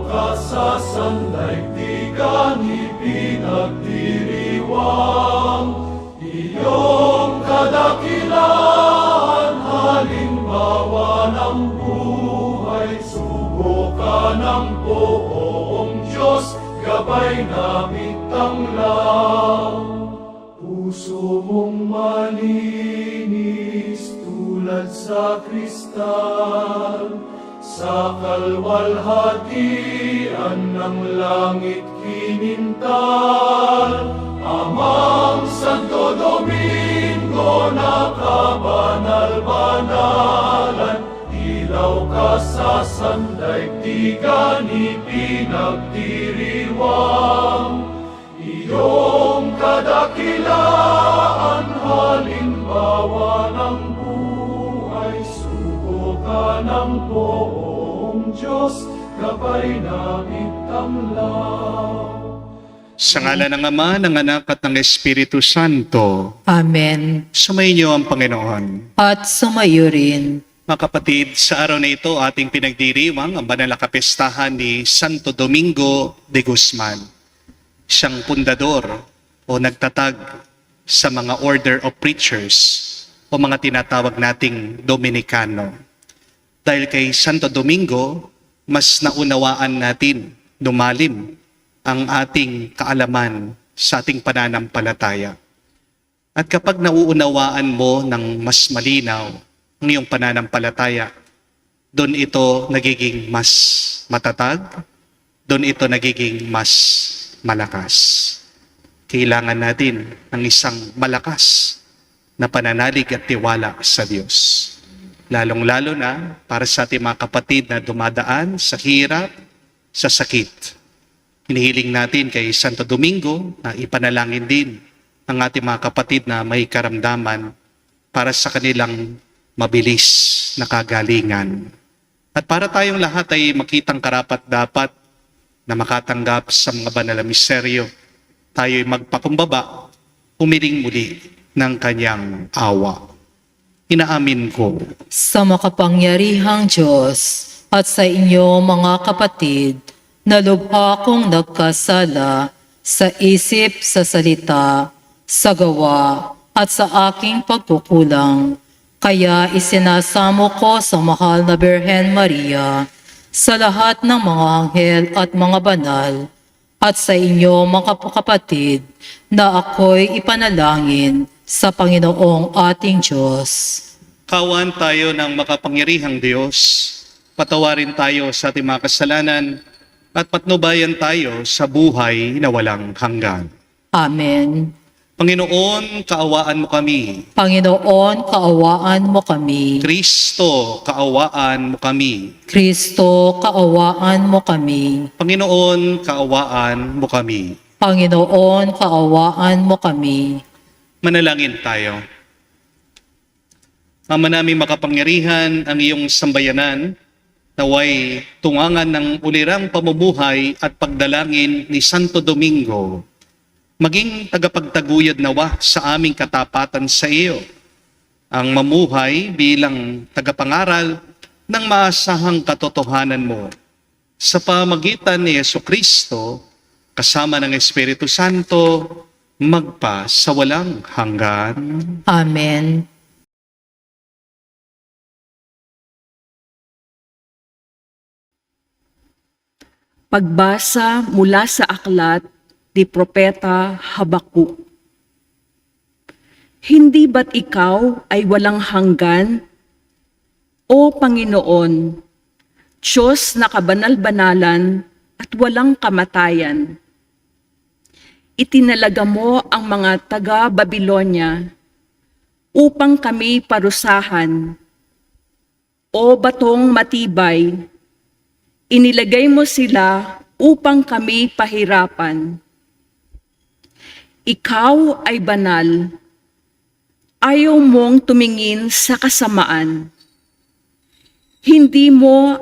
ka sa sandaigdigan ipinagdiriwang. Iyong kadakilaan, halimbawa ng buhay. Sugo ka ng poong Diyos, gabay namin tanglang. Puso mong malinis tulad sa kristal, sa kalwalhatian ng langit kinintal. Amang Santo Domingo na kabanal-banalan, ilaw ka sa sandaigdigan ipinagdiriwang. Iyong kadakilaan, halimbawa ng buhay. Sugo ka ng poong Diyos, gabay namin tanglaw. Sa ngalan ng Ama, ng Anak at ng Espiritu Santo. Amen. Sumainyo ang Panginoon. At sumayo rin. Mga kapatid, sa araw na ito ating pinagdiriwang ang banal na kapestahan ni Santo Domingo de Guzman. Siyang pundador o nagtatag sa mga Order of Preachers o mga tinatawag nating Dominicano. Dahil kay Santo Domingo, mas naunawaan natin, lumalim ang ating kaalaman sa ating pananampalataya. At kapag nauunawaan mo ng mas malinaw ang iyong pananampalataya, doon ito nagiging mas matatag, doon ito nagiging mas malakas. Kailangan natin ng isang malakas na pananalig at tiwala sa Diyos. Lalong-lalo na para sa ating mga kapatid na dumadaan sa hirap, sa sakit. Hinihiling natin kay Santo Domingo na ipanalangin din ang ating mga kapatid na may karamdaman para sa kanilang mabilis na kagalingan. At para tayong lahat ay makitang karapat-dapat na makatanggap sa mga banal na misteryo, tayo'y magpakumbaba, humiling muli ng kanyang awa. Inaamin ko Sa makapangyarihang Diyos at sa inyo mga kapatid, na lubha kong nagkasala sa isip, sa salita, sa gawa, at sa aking pagkukulang. Kaya isinasamo ko sa mahal na Birhen Maria, sa lahat ng mga anghel at mga banal, at sa inyo mga kapatid, na ako'y ipanalangin sa Panginoong ating Diyos. kawan tayo ng makapangyarihang Diyos, patawarin tayo sa ating mga kasalanan, at patnubayan tayo sa buhay na walang hanggan. Amen. Panginoon, kaawaan mo kami. Panginoon, kaawaan mo kami. Kristo, kaawaan mo kami. Kristo, kaawaan mo kami. Panginoon, kaawaan mo kami. Panginoon, kaawaan mo kami. Manalangin tayo. Ama naming makapangyarihan, ang iyong sambayanan, naway tungangan ng ulirang pamumuhay at pagdalangin ni Santo Domingo, maging tagapagtaguyod nawa sa aming katapatan sa iyo, ang mamuhay bilang tagapangaral ng maasahang katotohanan mo sa pamagitan ni Jesucristo kasama ng Espiritu Santo magpa sa walang hanggan. Amen. Pagbasa mula sa aklat ni Propeta Habakuk. Hindi ba't ikaw ay walang hanggan, O Panginoon, Diyos na kabanal-banalan at walang kamatayan? Itinalaga mo ang mga taga-Babilonya upang kami parusahan. O batong matibay, inilagay mo sila upang kami pahirapan. Ikaw ay banal. Ayaw mong tumingin sa kasamaan. Hindi mo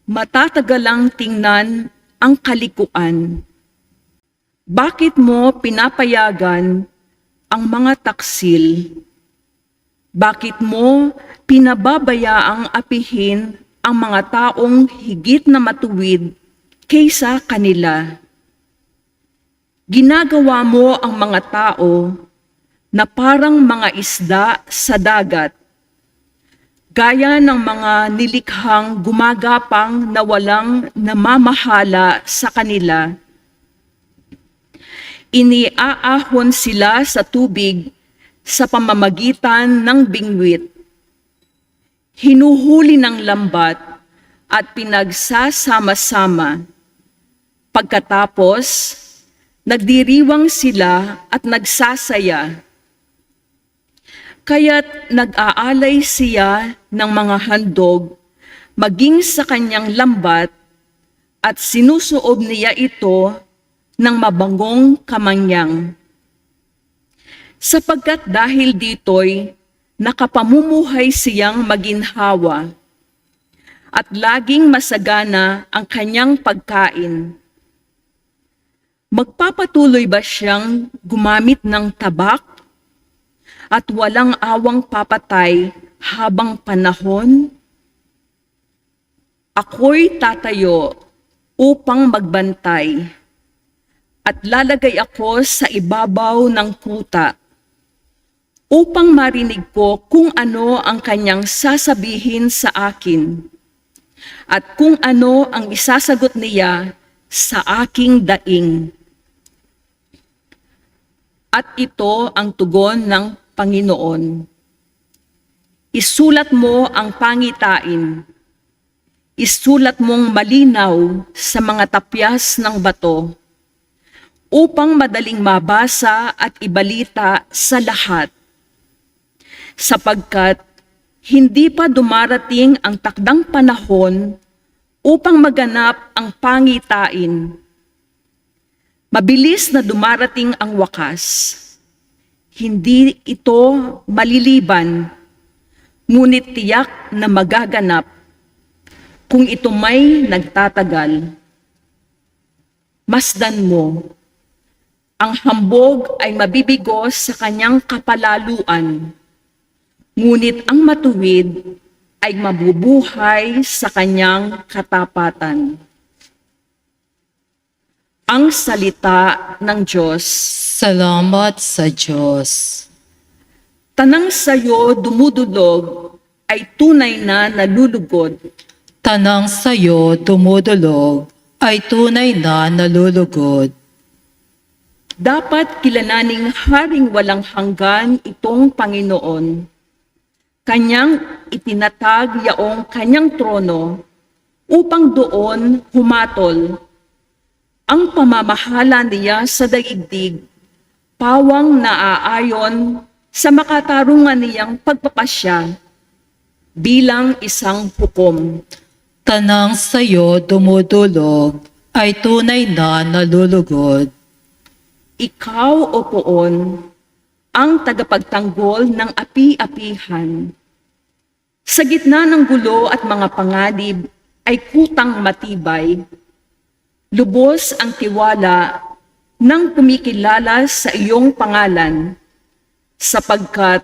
matatagalang tingnan ang kalikuan. Bakit mo pinapayagan ang mga taksil? Bakit mo pinababayaang apihin ang mga taong higit na matuwid kaysa kanila. Ginagawa mo ang mga tao na parang mga isda sa dagat, gaya ng mga nilikhang gumagapang na walang namamahala sa kanila. Iniaahon sila sa tubig sa pamamagitan ng bingwit. Hinuhuli ng lambat at pinagsasama-sama. Pagkatapos, nagdiriwang sila at nagsasaya. Kaya't nag-aalay siya ng mga handog maging sa kanyang lambat at sinusuob niya ito ng mabangong kamangyang. Sapagkat dahil dito'y nakapamumuhay siyang maginhawa at laging masagana ang kanyang pagkain. Magpapatuloy ba siyang gumamit ng tabak at walang awang papatay habang panahon? Ako'y tatayo upang magbantay at lalagay ako sa ibabaw ng kuta upang marinig ko kung ano ang kanyang sasabihin sa akin at kung ano ang isasagot niya sa aking daing. At ito ang tugon ng Panginoon. Isulat mo ang pangitain. Isulat mong malinaw sa mga tapyas ng bato upang madaling mabasa at ibalita sa lahat. Sapagkat hindi pa dumarating ang takdang panahon upang maganap ang pangitain. Mabilis na dumarating ang wakas. Hindi ito maliliban, ngunit tiyak na magaganap kung ito may nagtatagal. Masdan mo, ang hambog ay mabibigo sa kanyang kapalaluan, ngunit ang matuwid ay mabubuhay sa kanyang katapatan. Ang salita ng Diyos. Salamat sa Diyos. Tanang sayo dumudulog ay tunay na nalulugod. Tanang sayo dumudulog ay tunay na nalulugod. Dapat kilalaning haring walang hanggan itong Panginoon. Kanyang itinatag yaong kanyang trono upang doon humatol. Ang pamamahala niya sa daigdig, pawang naaayon sa makatarungan niyang pagpapasya bilang isang hukom. Tanang sayo dumudulog ay tunay na nalulugod. Ikaw, O Poon, ang tagapagtanggol ng api-apihan. Sa gitna ng gulo at mga panganib ay kutang matibay. Lubos ang tiwala ng kumikilala sa iyong pangalan, sapagkat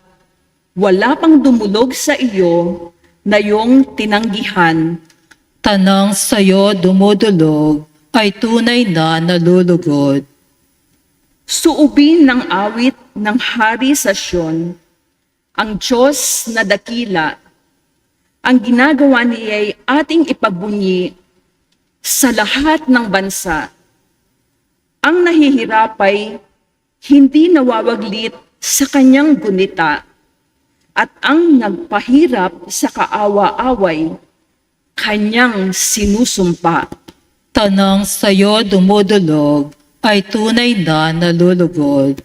wala pang dumulog sa iyo na iyong tinanggihan. Tanang sayo dumudulog ay tunay na nalulugod. Suubin ng awit ng Hari sa Sion, ang Diyos na dakila. Ang ginagawa niya'y ating ipagbunyi sa lahat ng bansa. Ang nahihirapay hindi nawawaglit sa kanyang gunita, at ang nagpahirap sa kaawa-away, kanyang sinusumpa. Tanang sayo dumudulog ay tunay na nalulugod.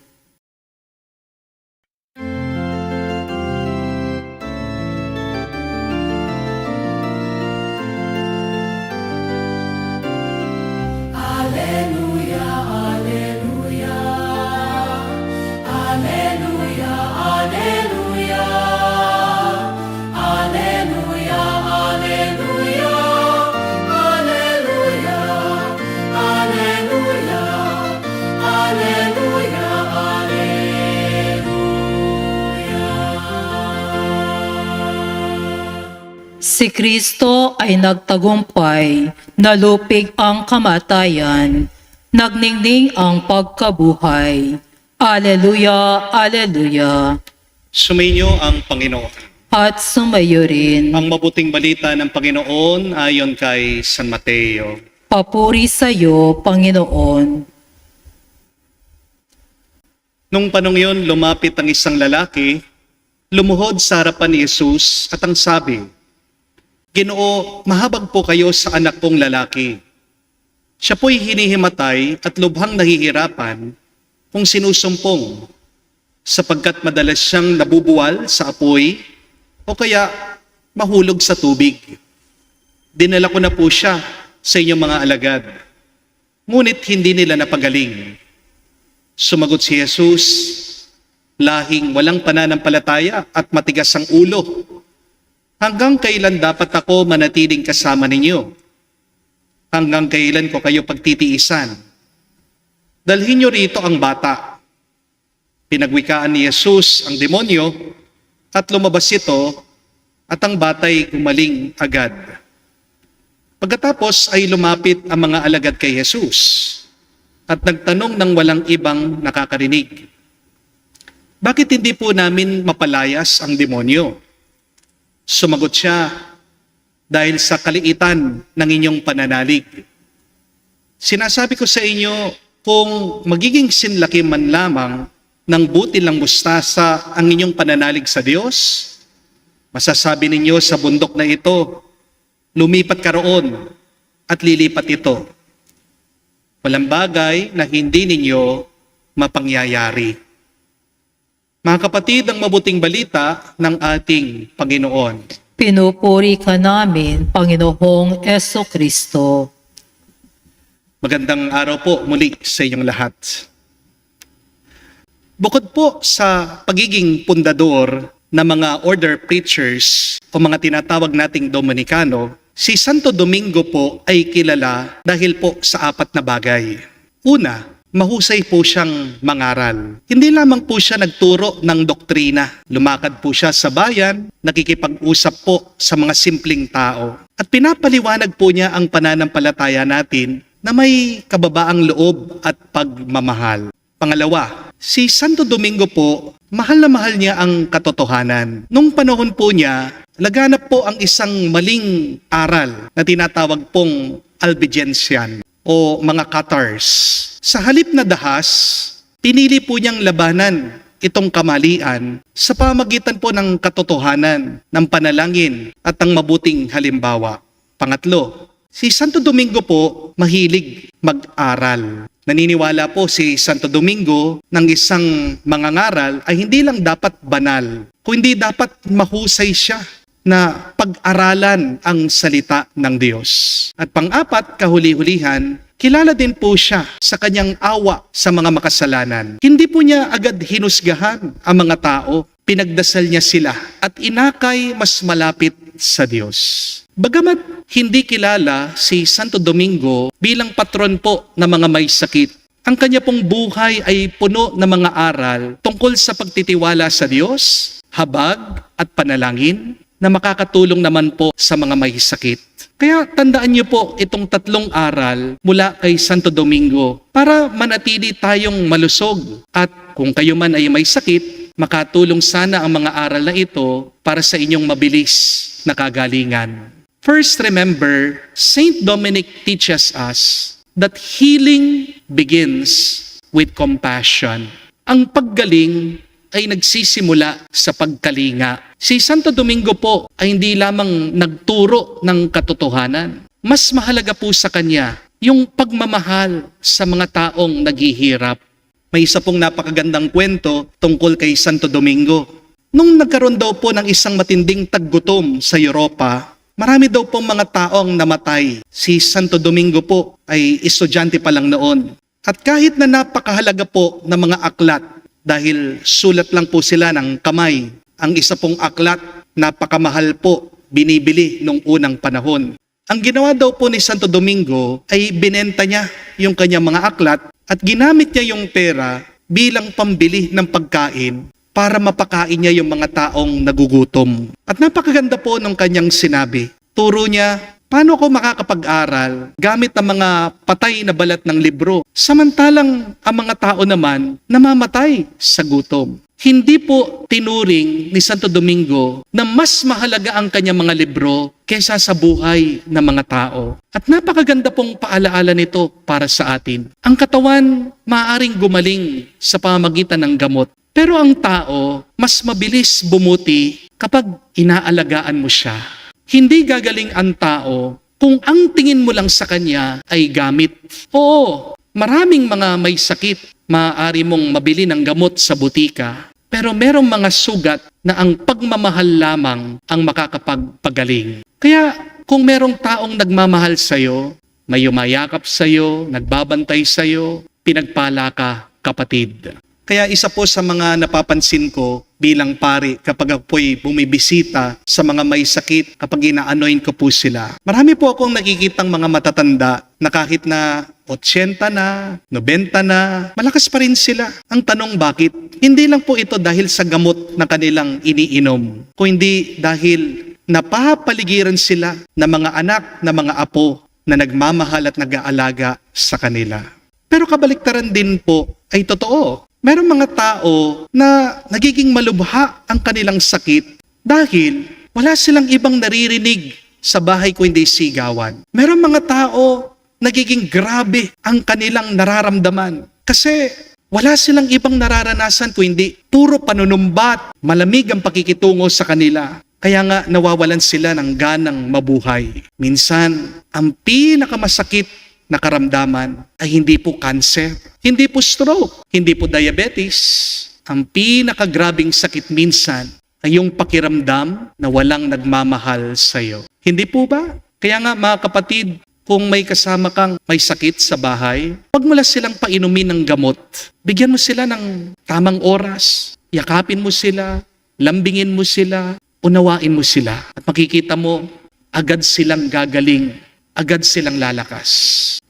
Alleluia, Si Kristo ay nagtagumpay, nalupig ang kamatayan, nagningning ang pagkabuhay. Aleluya, aleluya. Sumainyo ang Panginoon. At sumayo rin. Ang mabuting balita ng Panginoon ayon kay San Mateo. Papuri sa iyo, Panginoon. Nung panong yun, lumapit ang isang lalaki, lumuhod sa harapan ni Jesus at ang sabi, Ginoo, mahabag po kayo sa anak kong lalaki. Siya po'y hinihimatay at lubhang nahihirapan kung sinusumpong, sapagkat madalas siyang nabubuwal sa apoy o kaya mahulog sa tubig. Dinala ko na po siya sa inyong mga alagad, ngunit hindi nila napagaling. Sumagot si Jesus, lahing walang pananampalataya at matigas ang ulo. Hanggang kailan dapat ako manatiling kasama ninyo? Hanggang kailan ko kayo pagtitiisan? Dalhin niyo rito ang bata. Pinagwikaan ni Jesus ang demonyo at lumabas ito at ang bata'y gumaling agad. Pagkatapos ay lumapit ang mga alagad kay Jesus at nagtanong ng walang ibang nakakarinig, bakit hindi po namin mapalayas ang demonyo? Sumagot siya, dahil sa kaliitan ng inyong pananalig. Sinasabi ko sa inyo, kung magiging sinlaki man lamang ng butil ng mustasa ang inyong pananalig sa Diyos, masasabi ninyo sa bundok na ito, lumipat ka roon at lilipat ito. Walang bagay na hindi ninyo mapangyayari. Mga kapatid, ang mabuting balita ng ating Panginoon. Pinupuri ka namin, Panginoong Jesucristo. Magandang araw po muli sa inyong lahat. Bukod po sa pagiging pundador ng mga order preachers o mga tinatawag nating Dominicano, si Santo Domingo po ay kilala dahil po sa apat na bagay. Una, mahusay po siyang mangaral. Hindi lamang po siya nagturo ng doktrina. Lumakad po siya sa bayan, nakikipag-usap po sa mga simpleng tao. At pinapaliwanag po niya ang pananampalataya natin na may kababaang loob at pagmamahal. Pangalawa, si Santo Domingo po, mahal na mahal niya ang katotohanan. Nung panahon po niya, laganap po ang isang maling aral na tinatawag pong Albigensian o mga Cathars. Sa halip na dahas, pinili po niyang labanan itong kamalian sa pamagitan po ng katotohanan, ng panalangin at ng mabuting halimbawa. Pangatlo, si Santo Domingo po mahilig mag-aral. Naniniwala po si Santo Domingo ng isang mangangaral ay hindi lang dapat banal, kundi dapat mahusay siya na pag-aralan ang salita ng Diyos. At pang-apat, kahuli-hulihan, kilala din po siya sa kanyang awa sa mga makasalanan. Hindi po niya agad hinusgahan ang mga tao. Pinagdasal niya sila at inakay mas malapit sa Diyos. Bagamat hindi kilala si Santo Domingo bilang patron po ng mga may sakit, ang kanya pong buhay ay puno ng mga aral tungkol sa pagtitiwala sa Diyos, habag at panalangin na makakatulong naman po sa mga may sakit. Kaya tandaan niyo po itong tatlong aral mula kay Santo Domingo para manatili tayong malusog at kung kayo man ay may sakit, makatulong sana ang mga aral na ito para sa inyong mabilis na kagalingan. First, remember, Saint Dominic teaches us that healing begins with compassion. Ang paggaling ay nagsisimula sa pagkalinga. Si Santo Domingo po ay hindi lamang nagturo ng katotohanan. Mas mahalaga po sa kanya yung pagmamahal sa mga taong naghihirap. May isa pong napakagandang kwento tungkol kay Santo Domingo. Nung nagkaroon daw po ng isang matinding taggutom sa Europa, marami daw pong mga taong namatay. Si Santo Domingo po ay estudyante pa lang noon. At kahit na napakahalaga po ng mga aklat, dahil sulat lang po sila ng kamay, ang isa pong aklat, napakamahal po, binibili nung unang panahon. Ang ginawa daw po ni Santo Domingo ay binenta niya yung kanyang mga aklat at ginamit niya yung pera bilang pambili ng pagkain para mapakain niya yung mga taong nagugutom. At napakaganda po nung kanyang sinabi. Turo niya, paano ako makakapag-aral gamit ang mga patay na balat ng libro, samantalang ang mga tao naman namamatay sa gutom. Hindi po tinuring ni Santo Domingo na mas mahalaga ang kanyang mga libro kaysa sa buhay ng mga tao. At napakaganda pong paalaala nito para sa atin. Ang katawan maaaring gumaling sa pamamagitan ng gamot, pero ang tao mas mabilis bumuti kapag inaalagaan mo siya. Hindi gagaling ang tao kung ang tingin mo lang sa kanya ay gamit. Oo, maraming mga may sakit, maaari mong mabili ng gamot sa butika, pero merong mga sugat na ang pagmamahal lamang ang makakapagpagaling. Kaya kung merong taong nagmamahal sa'yo, may umayakap sa'yo, nagbabantay sa'yo, pinagpala ka, kapatid. Kaya isa po sa mga napapansin ko bilang pari kapag ako'y bumibisita sa mga may sakit, kapag ina-anoint ko po sila. Marami po akong nakikitang mga matatanda na kahit na 80 na, 90 na, malakas pa rin sila. Ang tanong bakit? Hindi lang po ito dahil sa gamot na kanilang iniinom, kundi dahil napapaligiran sila ng mga anak, ng mga apo na nagmamahal at nag-aalaga sa kanila. Pero kabaliktaran din po ay totoo. Merong mga tao na nagiging malubha ang kanilang sakit dahil wala silang ibang naririnig sa bahay kundi sigawan. Merong mga tao nagiging grabe ang kanilang nararamdaman kasi wala silang ibang nararanasan kundi puro panunumbat, malamig ang pakikitungo sa kanila. Kaya nga nawawalan sila ng ganang mabuhay. Minsan, ang pinakamasakit na karamdaman ay hindi po cancer, hindi po stroke, hindi po diabetes. Ang pinakagrabing sakit minsan ay yung pakiramdam na walang nagmamahal sa iyo. Hindi po ba? Kaya nga mga kapatid, kung may kasama kang may sakit sa bahay, huwag mo lang silang painumin ng gamot. Bigyan mo sila ng tamang oras, yakapin mo sila, lambingin mo sila, unawain mo sila. At makikita mo, agad silang gagaling, agad silang lalakas.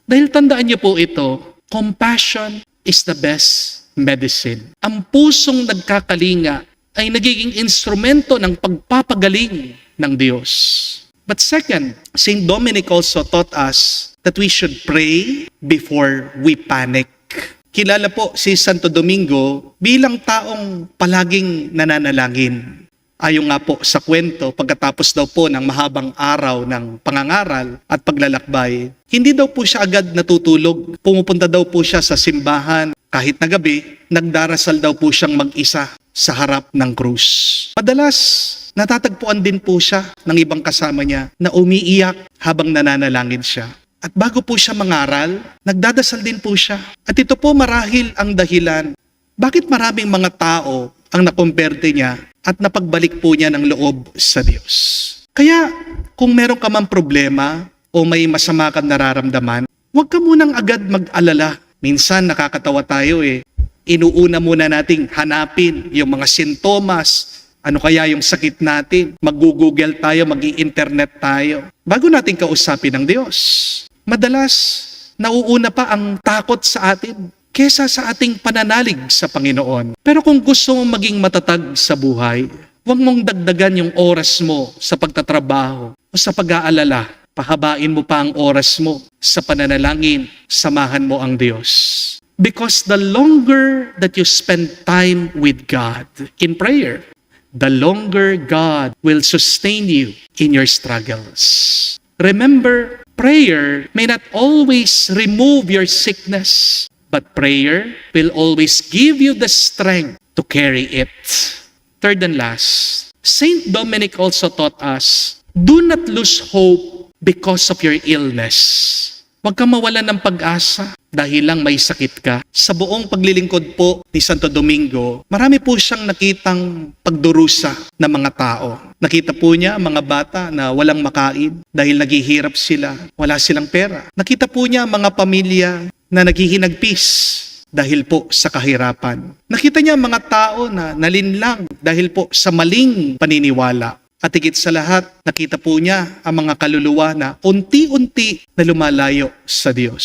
Dahil tandaan niyo po ito, compassion is the best medicine. Ang pusong nagkakalinga ay nagiging instrumento ng pagpapagaling ng Diyos. But second, St. Dominic also taught us that we should pray before we panic. Kilala po si Santo Domingo bilang taong palaging nananalangin. Ayon nga po sa kwento, pagkatapos daw po ng mahabang araw ng pangangaral at paglalakbay, hindi daw po siya agad natutulog. Pumupunta daw po siya sa simbahan. Kahit na gabi, nagdarasal daw po siyang mag-isa sa harap ng krus. Madalas, natatagpuan din po siya ng ibang kasama niya na umiiyak habang nananalangin siya. At bago po siya mangaral, nagdadasal din po siya. At ito po marahil ang dahilan bakit maraming mga tao ang nakumperte niya at napagbalik po niya ng loob sa Diyos. Kaya kung meron ka mang problema o may masama kang nararamdaman, huwag ka munang agad mag-alala. Minsan nakakatawa tayo Inuuna muna nating hanapin yung mga sintomas. Ano kaya yung sakit natin? Mag-google tayo, mag-i-internet tayo. Bago natin kausapin ang Diyos. Madalas, nauuna pa ang takot sa atin kesa sa ating pananalig sa Panginoon. Pero kung gusto mong maging matatag sa buhay, huwag mong dagdagan yung oras mo sa pagtatrabaho o sa pag-aalala. Pahabain mo pa ang oras mo sa pananalangin, samahan mo ang Diyos. Because the longer that you spend time with God in prayer, the longer God will sustain you in your struggles. Remember, prayer may not always remove your sickness, but prayer will always give you the strength to carry it. Third and last, Saint Dominic also taught us, do not lose hope because of your illness. Huwag kang mawalan ng pag-asa dahil lang may sakit ka. Sa buong paglilingkod po ni Santo Domingo, marami po siyang nakitang pagdurusa ng mga tao. Nakita po niya mga bata na walang makain dahil naghihirap sila, wala silang pera. Nakita po niya mga pamilya na naghihinagpis dahil po sa kahirapan. Nakita niya mga tao na nalinlang dahil po sa maling paniniwala. At higit sa lahat, nakita po niya ang mga kaluluwa na unti-unti na lumalayo sa Diyos.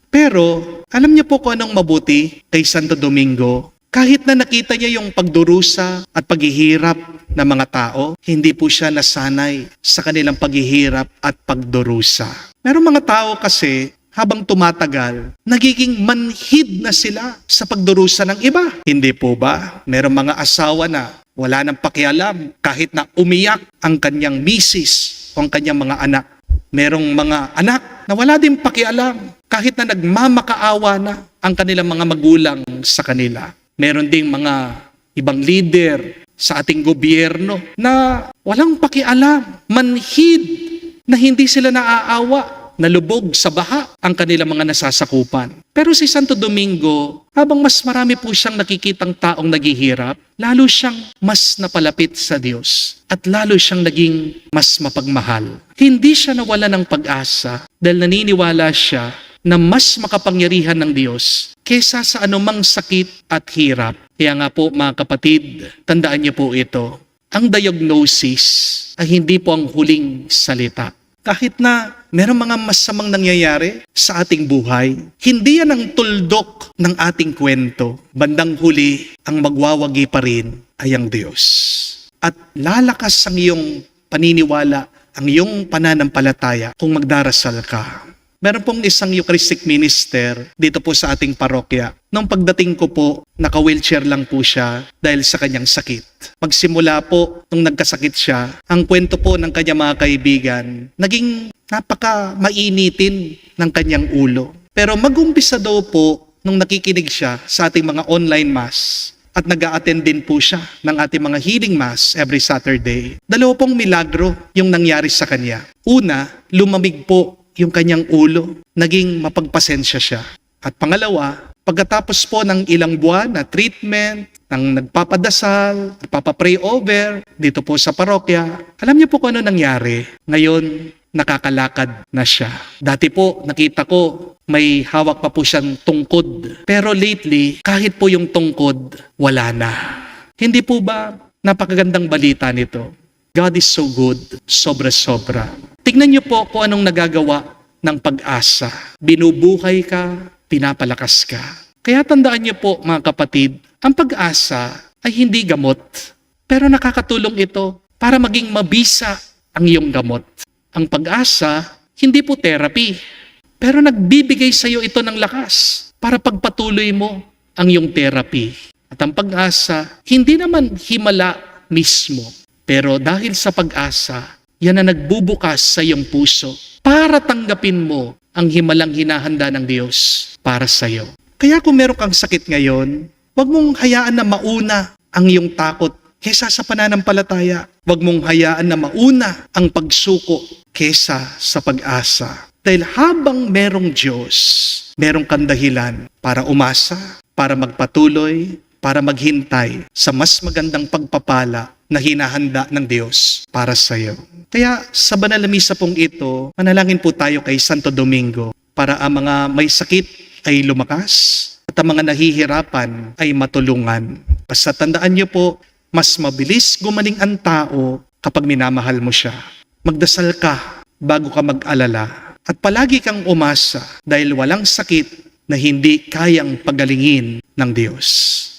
Pero, alam niyo po kung anong mabuti kay Santo Domingo? Kahit na nakita niya yung pagdurusa at paghihirap ng mga tao, hindi po siya nasanay sa kanilang paghihirap at pagdurusa. Merong mga tao kasi, habang tumatagal, nagiging manhid na sila sa pagdurusa ng iba. Hindi po ba? Merong mga asawa na wala nang pakialam kahit na umiyak ang kanyang misis o ang kanyang mga anak. Merong mga anak na wala din pakialam kahit na nagmamakaawa na ang kanilang mga magulang sa kanila. Meron ding mga ibang leader sa ating gobyerno na walang pakialam, manhid, na hindi sila naaawa, nalubog sa baha ang kanilang mga nasasakupan. Pero si Santo Domingo, habang mas marami po siyang nakikitang taong naghihirap, lalo siyang mas napalapit sa Diyos at lalo siyang naging mas mapagmahal. Hindi siya nawala ng pag-asa dahil naniniwala siya na mas makapangyarihan ng Diyos kesa sa anumang sakit at hirap. Kaya nga po mga kapatid, tandaan niyo po ito. Ang diagnosis ay hindi po ang huling salita. Kahit na merong mga masamang nangyayari sa ating buhay, hindi yan ang tuldok ng ating kwento. Bandang huli, ang magwawagi pa rin ay ang Diyos. At lalakas ang iyong paniniwala, ang iyong pananampalataya kung magdarasal ka. Meron pong isang Eucharistic minister dito po sa ating parokya. Nung pagdating ko po, naka-wheelchair lang po siya dahil sa kanyang sakit. Pagsimula po, nung nagkasakit siya, ang kwento po ng kanyang mga kaibigan, naging napaka-mainitin ng kanyang ulo. Pero mag-umpisa daw po, nung nakikinig siya sa ating mga online mass, at nag-a-attend din po siya ng ating mga healing mass every Saturday. Dalawa pong milagro yung nangyari sa kanya. Una, lumamig po yung kanyang ulo, naging mapagpasensya siya. At pangalawa, pagkatapos po ng ilang buwan na treatment, ng nagpapadasal, nagpapapray over dito po sa parokya, alam niyo po kung ano nangyari? Ngayon, nakakalakad na siya. Dati po, nakita ko, may hawak pa po siyang tungkod. Pero lately, kahit po yung tungkod, wala na. Hindi po ba napakagandang balita nito? God is so good, sobra-sobra. Tignan niyo po kung anong nagagawa ng pag-asa. Binubuhay ka, pinapalakas ka. Kaya tandaan niyo po mga kapatid, ang pag-asa ay hindi gamot. Pero nakakatulong ito para maging mabisa ang iyong gamot. Ang pag-asa, hindi po therapy. Pero nagbibigay sa iyo ito ng lakas para pagpatuloy mo ang iyong therapy. At ang pag-asa, hindi naman himala mismo. Pero dahil sa pag-asa, yan na nagbubukas sa iyong puso para tanggapin mo ang himalang hinahanda ng Diyos para sa iyo. Kaya kung meron kang sakit ngayon, huwag mong hayaan na mauna ang iyong takot kesa sa pananampalataya. Huwag mong hayaan na mauna ang pagsuko kesa sa pag-asa. Dahil habang merong Diyos, merong kang dahilan para umasa, para magpatuloy, para maghintay sa mas magandang pagpapala na hinahanda ng Diyos para sa iyo. Kaya sa banal na misa pong ito, manalangin po tayo kay Santo Domingo para ang mga may sakit ay lumakas at ang mga nahihirapan ay matulungan. Basta tandaan niyo po, mas mabilis gumaling ang tao kapag minamahal mo siya. Magdasal ka bago ka mag-alala at palagi kang umasa dahil walang sakit na hindi kayang pagalingin ng Diyos.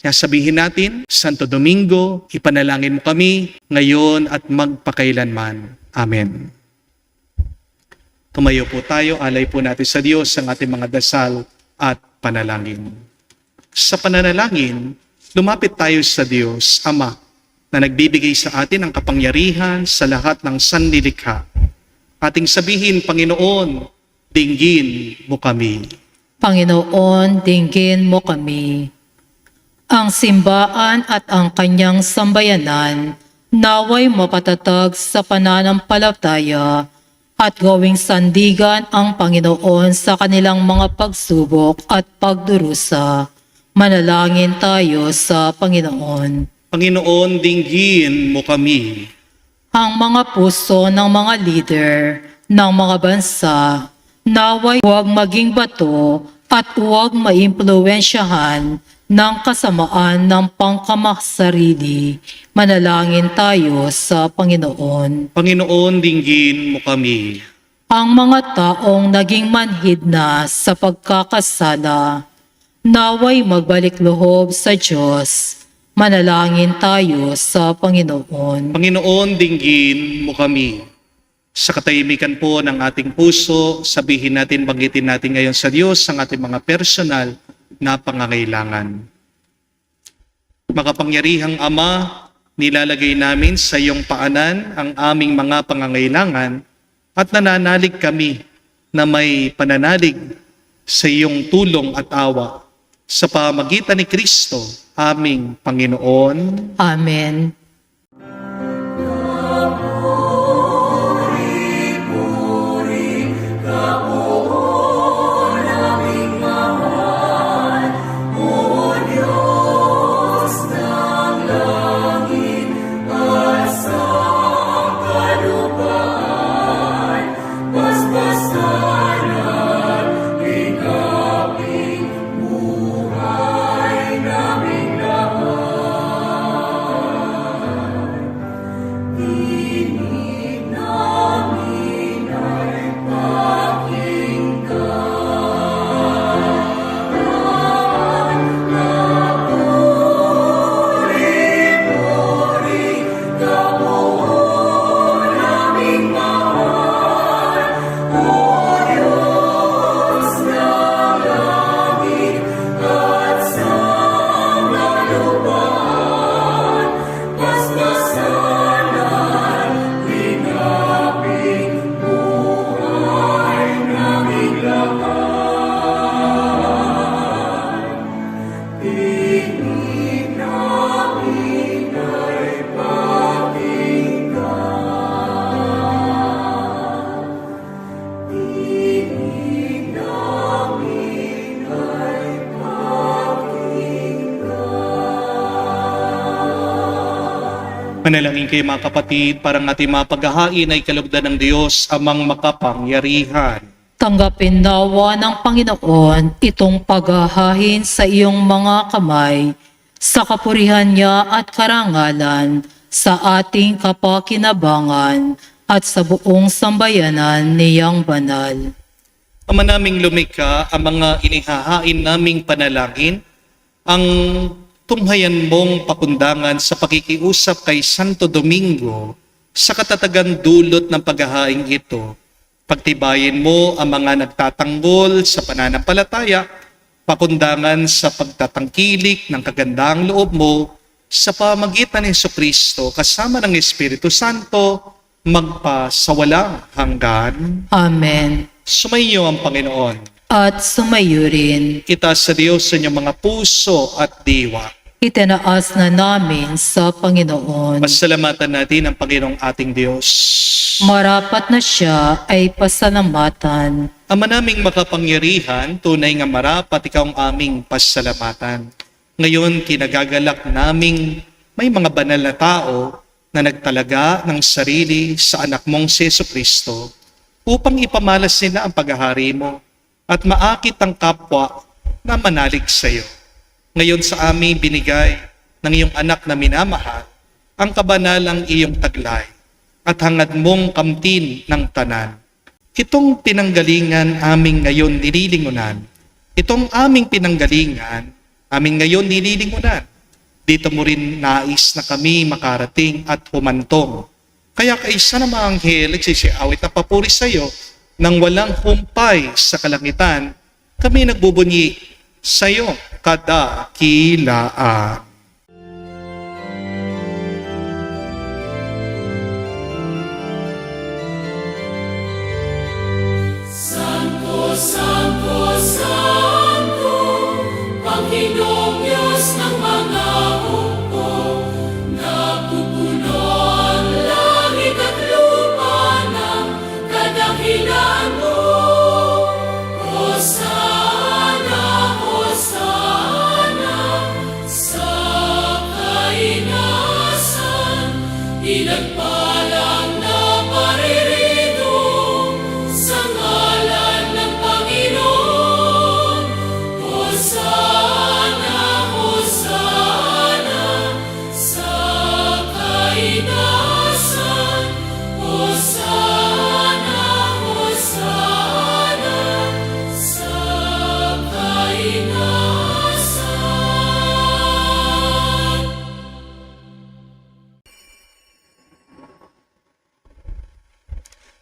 Kaya sabihin natin, Santo Domingo, ipanalangin mo kami ngayon at magpakailanman. Amen. Tumayo po tayo, alay po natin sa Diyos ang ating mga dasal at panalangin. Sa pananalangin, lumapit tayo sa Diyos, Ama, na nagbibigay sa atin ang kapangyarihan sa lahat ng sanlilikha. Ating sabihin, Panginoon, dinggin mo kami. Panginoon, dinggin mo kami. Ang simbahan at ang kanyang sambayanan naway mapatatag sa pananampalataya at gawing sandigan ang Panginoon sa kanilang mga pagsubok at pagdurusa. Manalangin tayo sa Panginoon. Panginoon, dinggin mo kami. Ang mga puso ng mga leader ng mga bansa naway huwag maging bato at huwag maimpluwensyahan ng kasamaan ng pangkamasarili. Manalangin tayo sa Panginoon. Panginoon, dinggin mo kami. Ang mga taong naging manhid na sa pagkakasala, Naway magbalik loob sa Diyos. Manalangin tayo sa Panginoon. Panginoon, dinggin mo kami. Sa katahimikan po ng ating puso, sabihin natin, banggitin natin ngayon sa Diyos ang ating mga personal na pangangailangan. Makapangyarihang Ama, nilalagay namin sa iyong paanan ang aming mga pangangailangan at nananalig kami na may pananalig sa iyong tulong at awa sa pamagitan ni Kristo, aming Panginoon. Amen. Manalangin kayo mga kapatid, parang ating mga paghahain ay kalugdan ng Diyos amang makapangyarihan. Tanggapin nawa ng Panginoon itong paghahain sa iyong mga kamay, sa kapurihan niya at karangalan, sa ating kapakinabangan at sa buong sambayanan niyang banal. Ama naming lumikha, ang mga inihahain naming panalangin, ang tunghayan mong pakundangan sa pakikiusap kay Santo Domingo sa katatagan dulot ng paghahain ito. Pagtibayin mo ang mga nagtatanggol sa pananampalataya, pakundangan sa pagtatangkilik ng kagandahang loob mo sa pamagitan ni Jesucristo kasama ng Espiritu Santo magpasawalang hanggan. Amen. Sumainyo ang Panginoon. At sumayo rin, Itaas sa Diyos sa inyong mga puso at diwa. itinaas na namin sa Panginoon. Pasalamatan natin ang Panginoong ating Diyos. Marapat na siya ay pasalamatan. Ama naming makapangyarihan, tunay nga marapat ikaw ang aming pasalamatan. Ngayon, kinagagalak naming may mga banal na tao na nagtalaga ng sarili sa anak mong si Jesucristo upang ipamalas nila ang paghahari mo at maakit ang kapwa na manalig sa iyo. Ngayon sa amin binigay ng iyong anak na minamahal ang kabanalang iyong taglay at hangad mong kamtin ng tanan. Itong pinanggalingan aming ngayon nililingunan. Itong aming pinanggalingan aming ngayon nililingunan. Dito mo rin nais na kami makarating at humantong. Kaya kaisa ng mga anghel nagsisiawit na papuri sa iyo nang walang humpay sa kalangitan, kami nagbubunyi sa iyo kadakilaan. Santo, Santo, Santo, Panginoong Diyos ng mga hukbo, napupuno ang langit at lupa ng kadakilaan mo. Hosana, Hosana, sa kainasan, pinagpalang na paririto sa ngalan ng Panginoon. Hosana,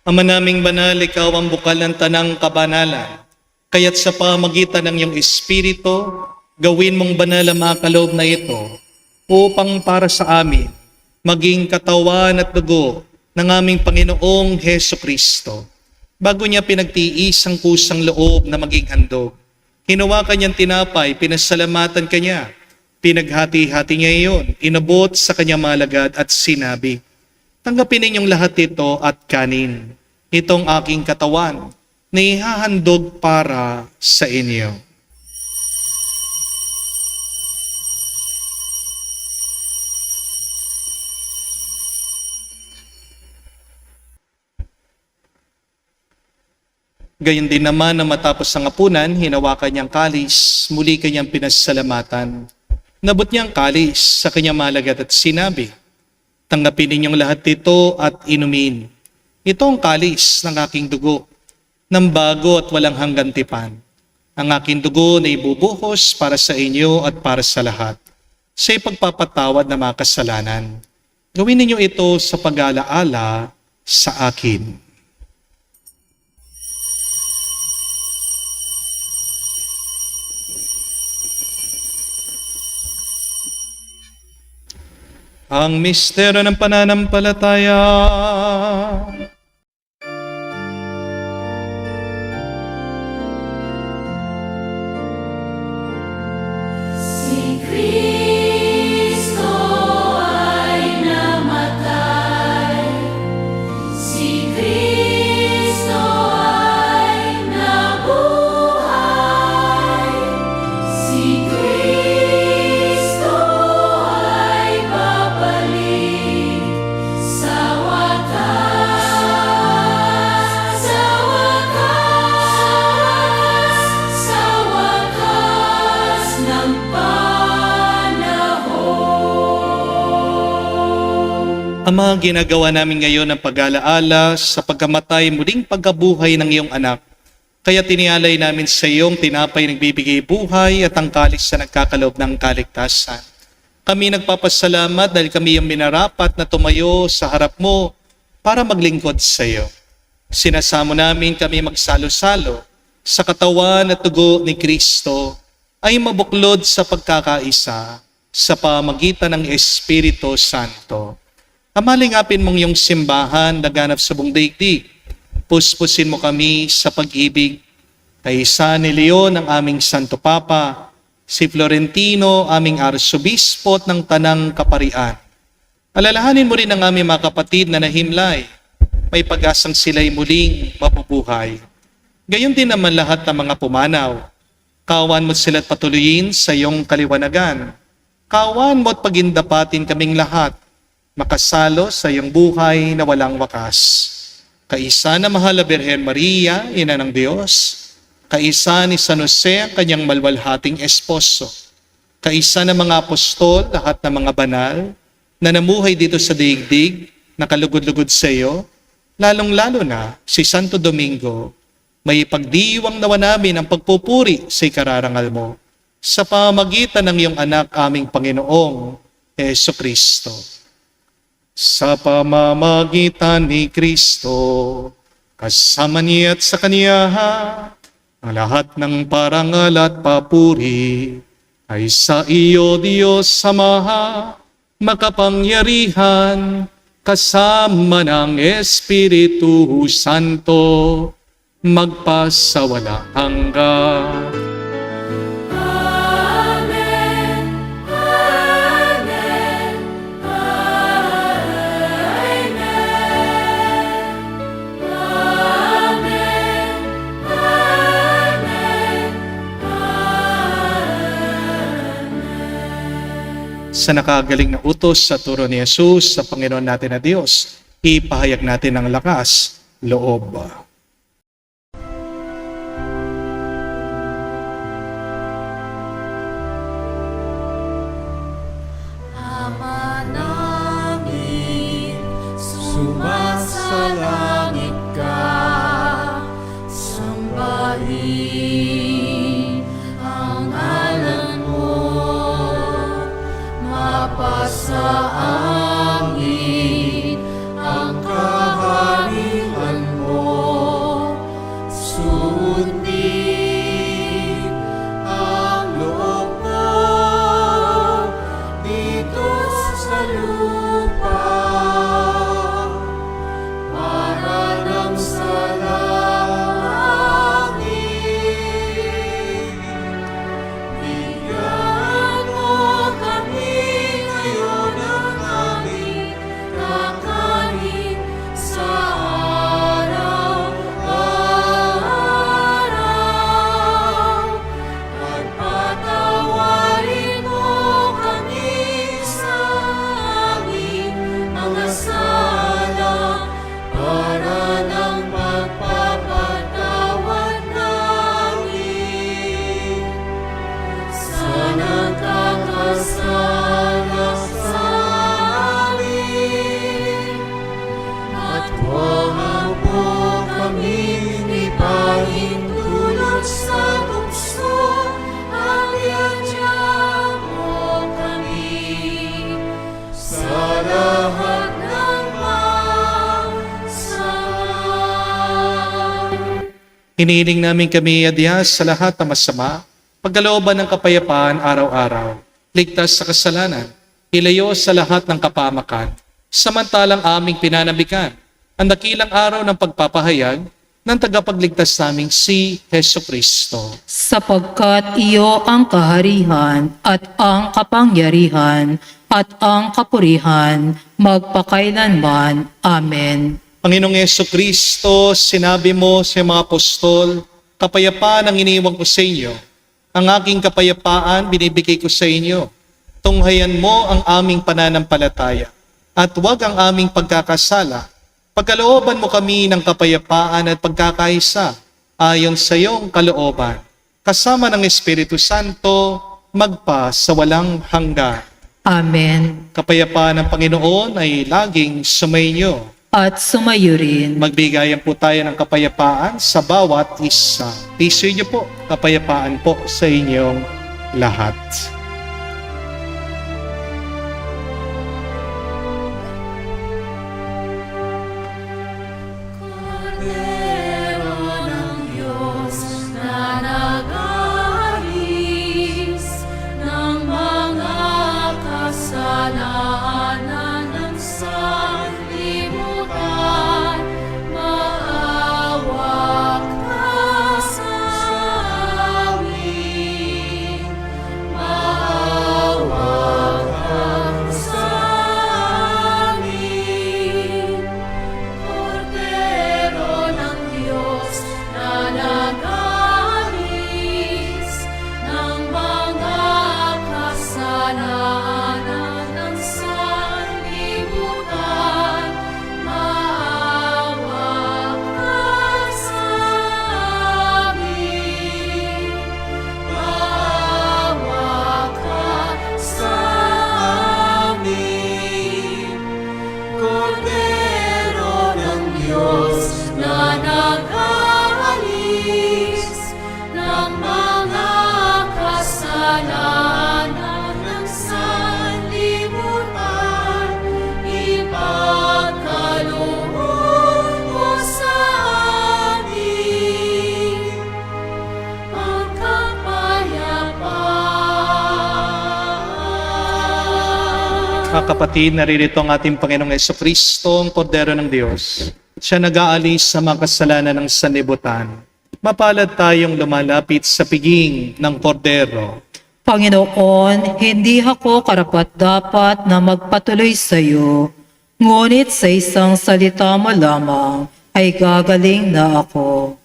Ama naming banal, ikaw ang bukal ng tanang kabanalan. Kaya't sa pamagitan ng iyong Espiritu, gawin mong banal ang mga kaloob na ito upang para sa amin maging katawan at dugo ng aming Panginoong Heso Kristo. Bago niya pinagtiis ang kusang loob na maging handog, hinawakan niyang tinapay, pinasalamatan kanya, pinaghati-hati niya iyon, inabot sa kanyang malagad at sinabi, "Tanggapin ninyong lahat ito at kanin. Itong aking katawan na ihahandog para sa inyo." Gayon din naman na matapos ang hapunan, hinawakan niyang kalis, muli kanyang pinasalamatan. Nabot niyang kalis sa kanyang malagad at sinabi, "Tanggapin ninyong lahat ito at inumin. Ito ang kalis ng aking dugo, ng bago at walang hanggang tipan. Ang aking dugo na ibubuhos para sa inyo at para sa lahat, sa ipagpapatawad ng mga kasalanan. Gawin ninyo ito sa pag-alaala sa akin." Ang misteryo ng pananampalataya. Si Kristo ay namatay, si Kristo ay nabuhay, si Kristo ay babalik sa wakas, sa wakas ng panahon. Ama, ginagawa namin ngayon ang pag-alaala sa pagkamatay muling pagkabuhay ng iyong anak. Kaya tinialay namin sa iyong tinapay nagbibigay buhay at ang kalis na nagkakaloob ng kaligtasan. Kami nagpapasalamat dahil kami yung minarapat na tumayo sa harap mo para maglingkod sa iyo. Sinasamo namin kami magsalo-salo sa katawan at dugo ni Kristo ay mabuklod sa pagkakaisa sa pamagitan ng Espiritu Santo. Amalingapin mong iyong simbahan na ganap sa buong daigdig. Puspusin mo kami sa pag-ibig. Kaisa ni Leon ang aming Santo Papa, si Florentino aming Arsobispo ng Tanang Kaparian. Alalahanin mo rin ang aming mga kapatid na nahimlay. May pag-asang sila'y muling mabubuhay. Gayon din naman lahat ng mga pumanaw. Kawan mo sila't patuloyin sa iyong kaliwanagan. Kawan mo at pagindapatin kaming lahat, makasalo sa iyong buhay na walang wakas. Kaisa na mahal na Birhen Maria, Ina ng Diyos, kaisa ni San Jose ang kanyang malwalhating esposo, kaisa ng mga apostol, lahat ng mga banal, na namuhay dito sa daigdig, nakalugod-lugod sa iyo, lalong-lalo na si Santo Domingo, may ipagdiwang nawa namin ang pagpupuri sa ikararangal mo, sa pamagitan ng iyong anak aming Panginoong Heso Kristo. Sa pamamagitan ni Kristo, kasama niya at sa Kanya, ang lahat ng parangal at papuri ay sa iyo, Diyos Ama, makapangyarihan, kasama ng Espiritu Santo, magpasawalang hanggan. Amen, Amen, Amen, Amen, Amen. Sa nakagaling na utos sa turo ni Jesus sa Panginoon natin na Diyos, ipahayag natin ang lakas, loob. Ama namin, sumasalangit ka, sambahin ang ngalan mo, mapasa amin ang kaharian mo. Hinihiling namin kami adyas sa lahat ng masama, pagkalooban ng kapayapaan araw-araw, ligtas sa kasalanan, ilayo sa lahat ng kapamakan, samantalang aming pinanabikan ang dakilang araw ng pagpapahayag ng tagapagligtas naming si Heso Kristo. Sapagkat iyo ang kaharihan at ang kapangyarihan at ang kapurihan magpakailanman. Amen. Panginoong Heso Kristo, sinabi mo sa mga apostol, kapayapaan ang iniwan ko sa inyo. Ang aking kapayapaan binibigay ko sa inyo. Tunghayan mo ang aming pananampalataya at huwag ang aming pagkakasala. Pagkalooban mo kami ng kapayapaan at pagkakaisa ayon sa iyong kalooban. Kasama ng Espiritu Santo, magpa sa walang hanggan. Amen. Kapayapaan ng Panginoon ay laging sumainyo. At sumayo rin. Magbigayan po tayo ng kapayapaan sa bawat isa. Isuyo niyo po, kapayapaan po sa inyong lahat. Cordero ng Diyos na nag-aalis ng mga kasalanan ng sanlibutan, maawa ka sa amin. Maawa ka sa amin. Cordero ng Diyos na nag-aalis ng mga kasalanan ng sanlibutan, maawa ka sa amin. Maawa ka sa amin. Cordero ng Diyos na nag-aalis ng mga kasalanan ng sanlibutan, ipagkaloob mo sa amin ang kapayapaan. Mga kapatid, naririto ang ating Panginoong Jesucristo, ang Kordero ng Diyos. Siya nag-aalis sa mga kasalanan ng sanlibutan. Mapalad tayong lumalapit sa piging ng Kordero. Panginoon, hindi ako karapat-dapat na magpatuloy sa iyo, ngunit sa isang salita mo lamang ay gagaling na ako.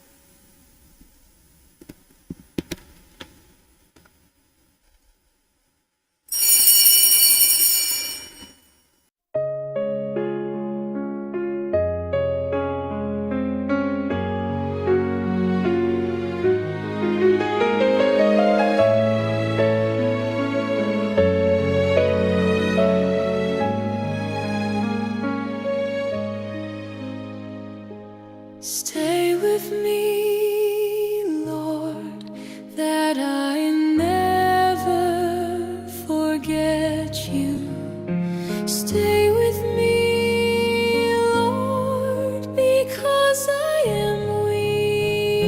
Stay with me, Lord, that I never forget you. Stay with me, Lord, because I am weak.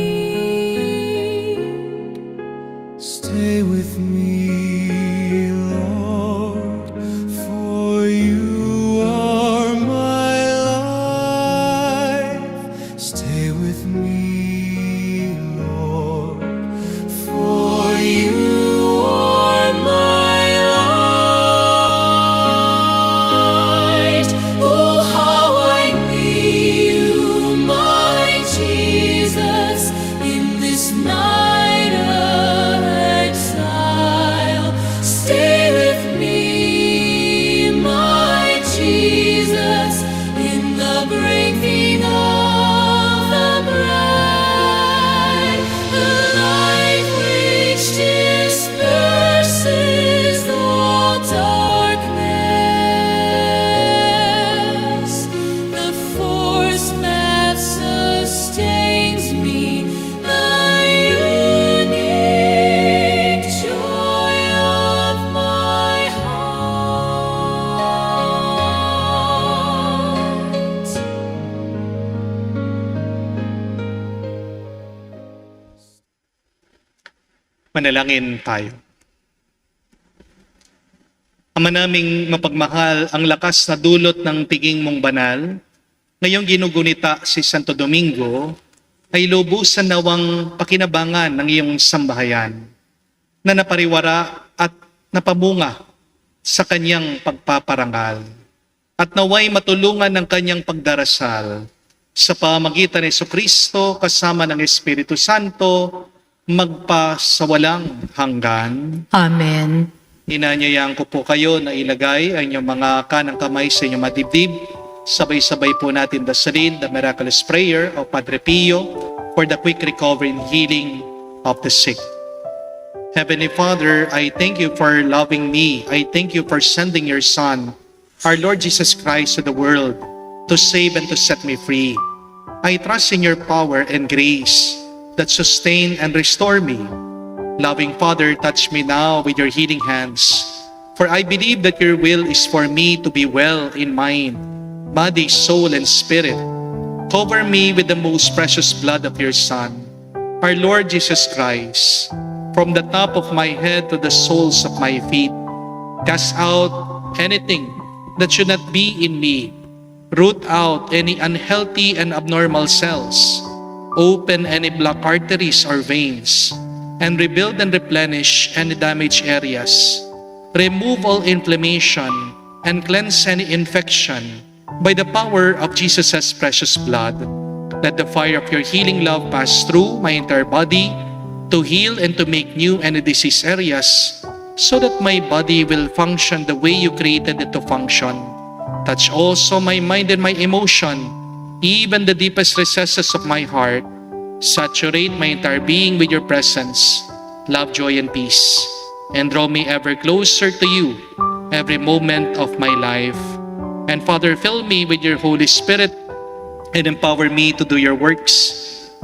Stay with me, Lord, for you are my life. Stay with me, Lord, for you are my light. Oh, how I need you, my Jesus, in this night of exile. Manalangin tayo. Ama naming mapagmahal, ang lakas na dulot ng piging mong banal, ngayong ginugunita si Santo Domingo, ay lubusan nawang pakinabangan ng iyong sambahayan na napariwara at napamunga sa kanyang pagpaparangal at naway matulungan ng kanyang pagdarasal sa pamagitan ni Jesucristo kasama ng Espiritu Santo magpasawalang hanggan. Amen. Inanyayaan ko po kayo na ilagay ang inyong mga kanang kamay sa inyong madibdib. Sabay-sabay po natin dasalin the miraculous prayer of Padre Pio for the quick recovery and healing of the sick. Heavenly Father, I thank you for loving me. I thank you for sending your Son, our Lord Jesus Christ, to the world to save and to set me free. I trust in your power and grace that sustain and restore me. Loving Father, touch me now with your healing hands, for I believe that your will is for me to be well in mind, body, soul, and spirit. Cover me with the most precious blood of your Son, our Lord Jesus Christ, from the top of my head to the soles of my feet. Cast out anything that should not be in me. Root out any unhealthy and abnormal cells. Open any blocked arteries or veins, and rebuild and replenish any damaged areas. Remove all inflammation and cleanse any infection by the power of Jesus' precious blood. Let the fire of your healing love pass through my entire body to heal and to make new any disease areas, so that my body will function the way you created it to function. Touch also my mind and my emotion, even the deepest recesses of my heart. Saturate my entire being with your presence, love, joy, and peace, and draw me ever closer to you every moment of my life. And Father, fill me with your Holy Spirit and empower me to do your works,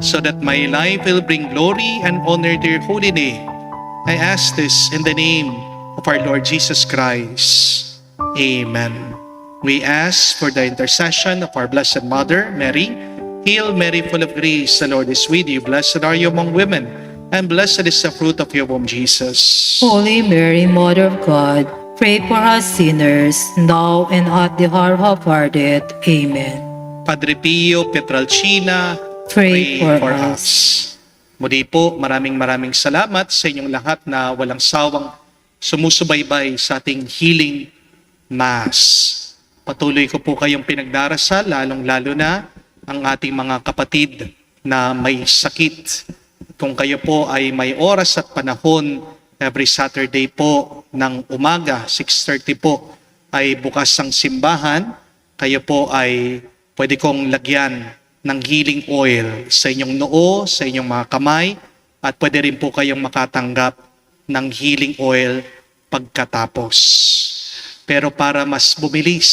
so that my life will bring glory and honor to your holy name. I ask this in the name of our Lord Jesus Christ. Amen. We ask for the intercession of our Blessed Mother, Mary. Hail Mary, full of grace, the Lord is with you. Blessed are you among women, and blessed is the fruit of your womb, Jesus. Holy Mary, Mother of God, pray for us sinners, now and at the hour of our death. Amen. Padre Pio Petralcina, Pray for us. Muli po, maraming salamat sa inyong lahat na walang sawang sumusubaybay sa ating healing mass. Patuloy ko po kayong pinagdarasal, lalong-lalo na ang ating mga kapatid na may sakit. Kung kayo po ay may oras at panahon, every Saturday po ng umaga, 6:30 po, ay bukas ang simbahan. Kayo po ay pwede kong lagyan ng healing oil sa inyong noo, sa inyong mga kamay, at pwede rin po kayong makatanggap ng healing oil pagkatapos. Pero para mas bumilis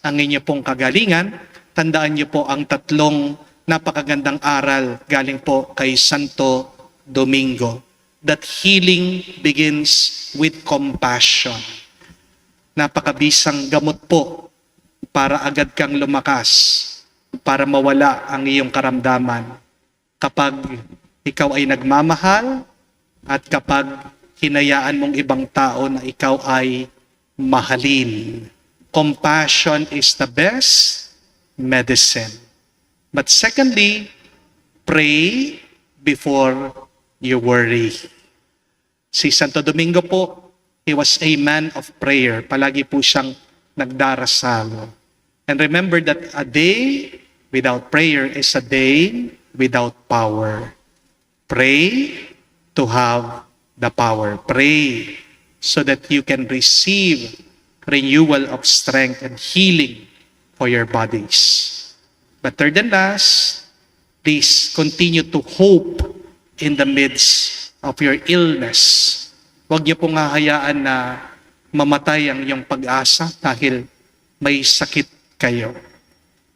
ang inyo pong kagalingan, tandaan niyo po ang tatlong napakagandang aral galing po kay Santo Domingo. That healing begins with compassion. Napakabisang gamot po para agad kang lumakas, para mawala ang iyong karamdaman. Kapag ikaw ay nagmamahal at kapag hinayaan mong ibang tao na ikaw ay mahalin. Compassion is the best medicine. But secondly, pray before you worry. Si Santo Domingo po, he was a man of prayer. Palagi po siyang nagdarasal. And remember that a day without prayer is a day without power. Pray to have the power. Pray so that you can receive renewal of strength and healing for your bodies. But third and last, please continue to hope in the midst of your illness. Huwag niyo pong hahayaan na mamatay ang iyong pag-asa dahil may sakit kayo.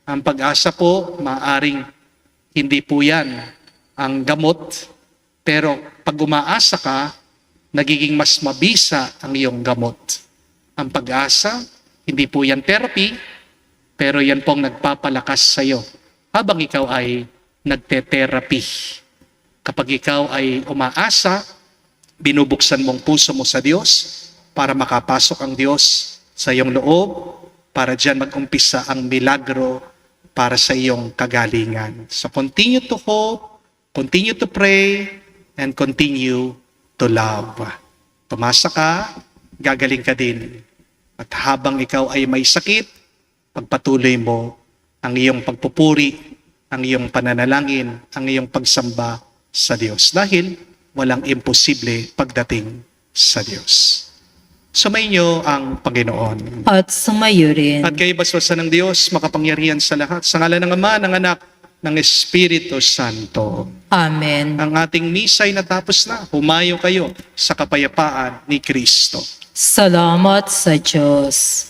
Ang pag-asa po, maaring hindi po yan ang gamot, pero pag umaasa ka, nagiging mas mabisa ang iyong gamot. Ang pag-asa, hindi po yan therapy, pero yan pong nagpapalakas sa iyo habang ikaw ay nagte-therapy. Kapag ikaw ay umaasa, binubuksan mong puso mo sa Diyos para makapasok ang Diyos sa iyong loob, para diyan mag-umpisa ang milagro para sa iyong kagalingan. So continue to hope, continue to pray, and continue to love. Tumasa ka, gagaling ka din. At habang ikaw ay may sakit, pagpatuloy mo ang iyong pagpupuri, ang iyong pananalangin, ang iyong pagsamba sa Diyos. Dahil walang imposible pagdating sa Diyos. Sumainyo ang Panginoon. At sumayo rin. At kayo basbasan ng Diyos, makapangyarihan sa lahat. Sa ngalan ng Ama, ng Anak, ng Espiritu Santo. Amen. Ang ating misa ay natapos na. Humayo kayo sa kapayapaan ni Kristo. Salamat sa Diyos.